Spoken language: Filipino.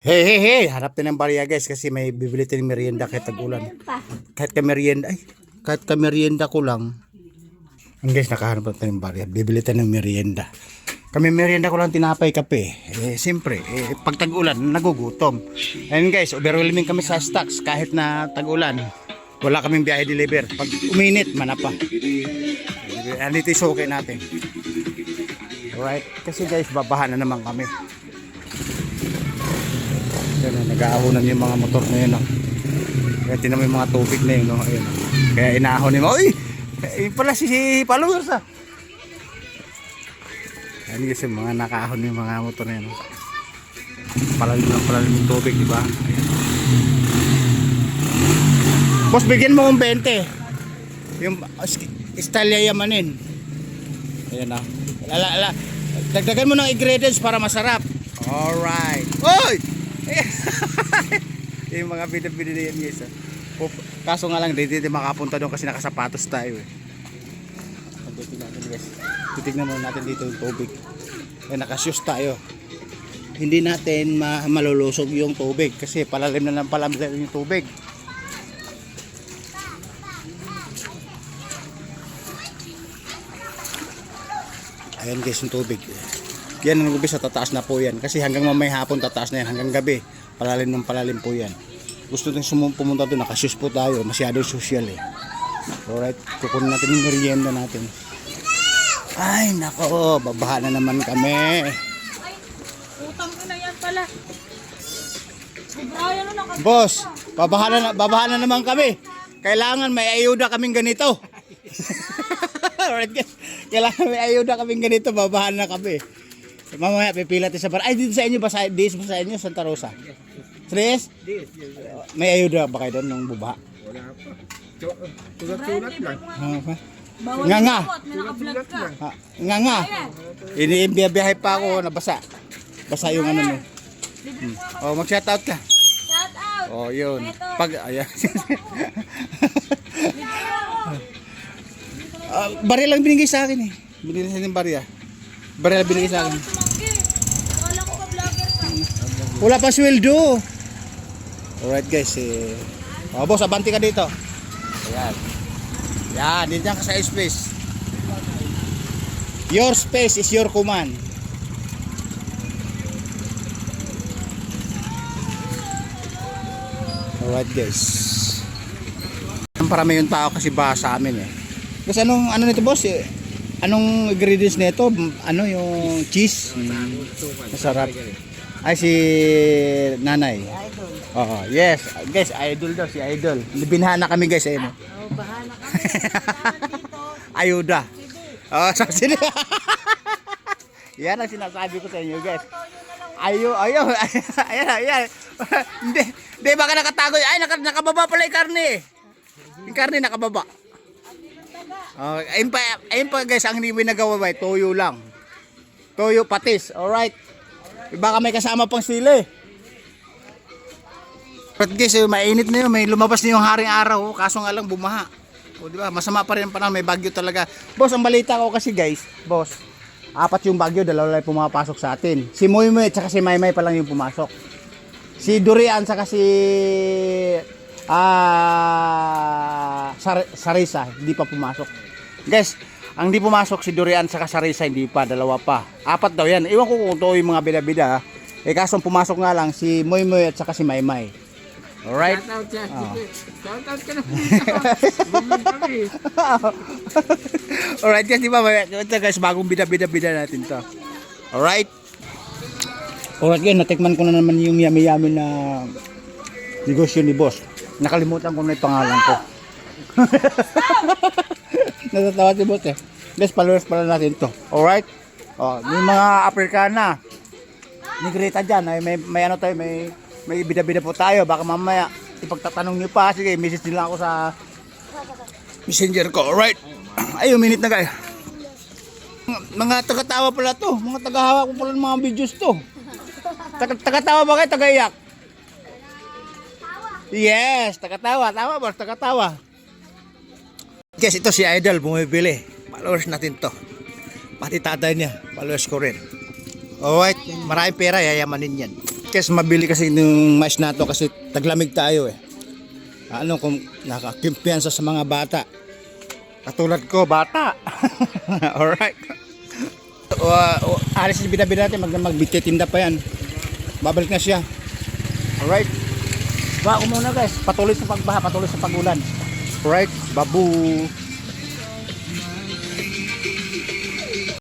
Hey, hey, hey! Harap tayo ng barya guys kasi may bibili tayong merienda kahit tag-ulan. Kahit ka merienda ko lang. Ang guys, nakahanap tayo ng barya. Bibili tayo ng merienda. Kami merienda ko lang tinapay, kape. Siyempre, pag tag-ulan, nagugutom. Ayun guys, overwhelming kami sa stocks kahit na tag-ulan. Wala kaming biyahe deliver. Pag uminit, manapa. Andito yung suki natin. Alright, kasi guys, babahan na naman kami. Yan, nag-aahonan yung mga motor na yun. Kaya tinan mo yung mga tubig na yun. Ayun, kaya inaahon nyo. Uy! Yun pala si followers ah. Yan kasi mga nakaahon yung mga motor na yun. Palalim yung tubig, diba? Ayan. Boss, bigyan mo kong 20. Yung style yayamanin. Ayan ah. Dagdagan mo ng ingredients para masarap. Alright. Uy! Yung mga binibili na yan guys. Kaso nga lang, hindi makapunta doon kasi nakasapatos tayo eh. Titignan muna natin dito yung tubig. Nakashoes tayo. Hindi natin malulusog yung tubig kasi palalim na ng palalim yung tubig. Ayan guys yung tubig. Yan ang umpisa, tataas na po yan. Kasi hanggang mamay hapon tataas na yan. Hanggang gabi, palalim ng palalim po yan. Gusto nang pumunta doon, nakashoes po tayo. Masyadong social eh. Alright, kukunin natin yung merienda natin. Ay, nako, babaha na naman kami. Ay, utang ko na yan pala. Brian, Boss, babaha na naman kami. Kailangan may ayuda kaming ganito. Alright guys, kailangan may ayuda kaming ganito, babaha na kami. Mamaya pipila tayo sa bar. Ay, dito sa inyo ba? Dito sa inyo, Santa Rosa? Tres? May ayuda ba kayo doon ng bubaha? Wala pa. Sulat-sulat lang. Nga nga. may naka-vlog ka. Nga nga. Iniimbiyabiyahe pa ako, nabasa. Basa yung ano mo. Oh, mag-shoutout ka. Shout out! Oh, yun. Pag, ayan. Barya lang binigay sa akin eh. Binigay sa akin yung barya. Barya lang binigay sa akin. Tumanggi. Akala ko ka vlogger ka. Wala pa sweldo. Alright guys, boss, abanti ka dito. Ayan. Yan, dito ka sa space. Your space is your command. Alright guys. Parami yung tao kasi ba sa amin eh. Kasi ano nito boss eh? Anong ingredients nito? Ano yung cheese? Masarap. Ay si nanay. Oo, yes. Guys, idol daw si idol. Binhan na kami guys ayun. Oh, bahala ka. Ayuda. Oh, sabi yan ang sinasabi ko sa inyo guys. Ayan. Hindi baka nakatago. Ay, nakababa pala yung karne. Yung karne nakababa. Ayun pa guys, ang hindi mo nagawa ba, toyo lang. Toyo patis, alright. Baka may kasama pang sili. But guys, mainit na yun, may lumabas na yung haring araw, kaso nga lang bumaha. O di ba, masama pa rin ang panahon, may bagyo talaga. Boss, ang balita ko kasi guys, boss, 4 yung bagyo, 2 lang pumapasok sa atin. Si Moymoy at saka si Maymay pa lang yung pumasok. Si Durian saka si Sarisa, hindi pa pumasok. Guys, ang hindi pumasok si Durian saka Sarisa, hindi pa, 2 pa. 4 daw yan. Iwan ko kung ito yung mga bida-bida. Kaso pumasok nga lang si Moymoy at saka si Maymay. Alright? Shoutout siya. Shoutout ka na. Bumag kami. Alright guys, di ba? Ito guys, bagong bida-bida natin to. Alright? Alright guys, natikman ko na naman yung yummy-yummy na negosyo ni boss. Nakalimutan ko na yung pangalan ko. Natatawa si boss eh. Guys, followers pala natin to. Alright? Oh, yung mga Africana. Negrita dyan. Ay, may ano tayo, may bida-bida po tayo. Baka mamaya ipagtatanong nyo pa. Sige, message nila ako sa messenger ko. Alright? Ay, minute na guys. Mga taga-tawa pala to. Mga taga-hawak ko pala ng mga videos to. Taga-tawa ba kayo? Taga-iyak? Yes, taga-tawa. Tama boss, taga-tawa. Guys, ito si Idol, bumibili. Followers natin to. Pati tatay niya, followers ko rin. Alright, maraming pera, yayamanin yan. guys, mabili kasi yung mais na to kasi taglamig tayo eh. Ano kung nakakimpiyansa sa mga bata. Katulad ko, bata. Alright. Alis yung binabi natin, magtitinda pa yan. Babalik na siya. Alright. Baha ko muna guys. Patuloy sa pagbaha, patuloy sa pagulan. Alright. Babu.